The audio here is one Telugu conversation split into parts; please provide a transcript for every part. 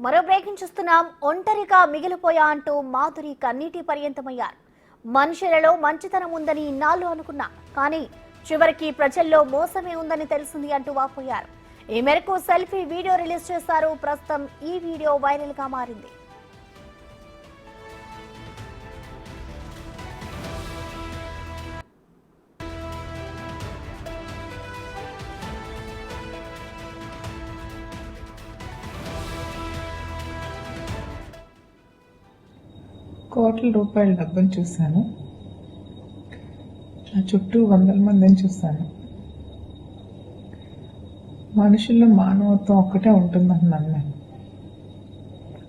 మరో బ్రేకింగ్ చూస్తున్నాం. ఒంటరిగా మిగిలిపోయా అంటూ మాధురి కన్నీటి పర్యంతమయ్యారు. మనుషులలో మంచితనం ఉందని ఇన్నాళ్ళు అనుకున్నా, కానీ చివరికి ప్రజల్లో మోసమే ఉందని తెలిసింది అంటూ వాపోయారు. ఈ మేరకు సెల్ఫీ వీడియో రిలీజ్ చేశారు. ప్రస్తుతం ఈ వీడియో వైరల్ గా మారింది. కోట్ల రూపాయల డబ్బును చూశాను. నా చుట్టూ వందల మందిని చూశాను. మనుషుల్లో మానవత్వం ఒక్కటే ఉంటుందని నమ్మాను,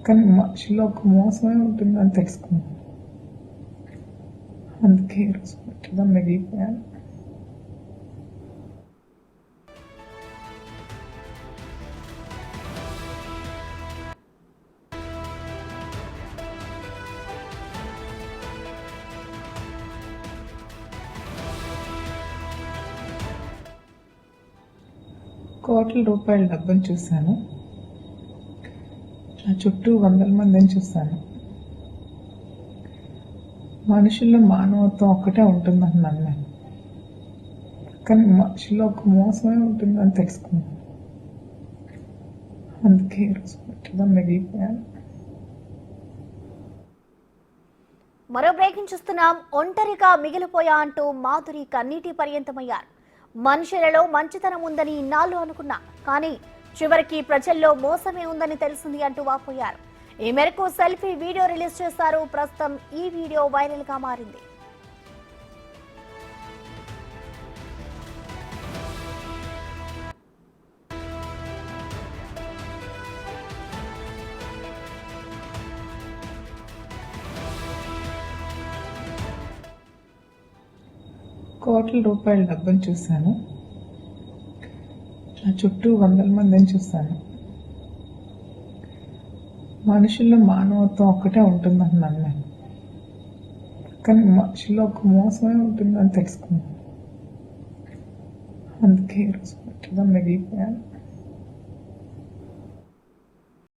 కానీ మనుషుల్లో ఒక మోసమే ఉంటుందని తెలుసుకున్నాను. అందుకే ఈరోజు పుట్టిగా మిగిలిపోయాను. కోట్ల రూపాయల డబ్బును చూశాను. నా చుట్టూ వందల మందిని చూశాను. మనుషుల్లో మానవత్వం ఒక్కటే ఉంటుందని నమ్మాను, కానీ మనుషుల్లో ఒక మోసమే ఉంటుందని తెలుసుకున్నాను. అందుకే ఈరోజు పుట్టిగా మిగిలిపోయాను. మరో బ్రేకింగ్ చూస్తున్నాం. ఒంటరిగా మిగిలిపోయా అంటూ మాధురి కన్నీటి పర్యంతమయ్యారు. మనుషులలో మంచితనం ఉందని ఇన్నాళ్ళు అనుకున్నా, కానీ చివరికి ప్రజల్లో మోసమే ఉందని తెలిసింది అంటూ వాపోయారు. ఈ మేరకు సెల్ఫీ వీడియో రిలీజ్ చేశారు. ప్రస్తుతం ఈ వీడియో వైరల్ గా మారింది. కోట్ల రూపాయల డబ్బును చూశాను. నా చుట్టూ వందల మందిని చూశాను. మనుషుల్లో మానవత్వం ఒక్కటే ఉంటుందని నమ్మాను, కానీ మనుషుల్లో ఒక మోసమే ఉంటుందని తెలుసుకున్నాను. అందుకే ఈరోజు పుట్టిగా మిగిలిపోయాను.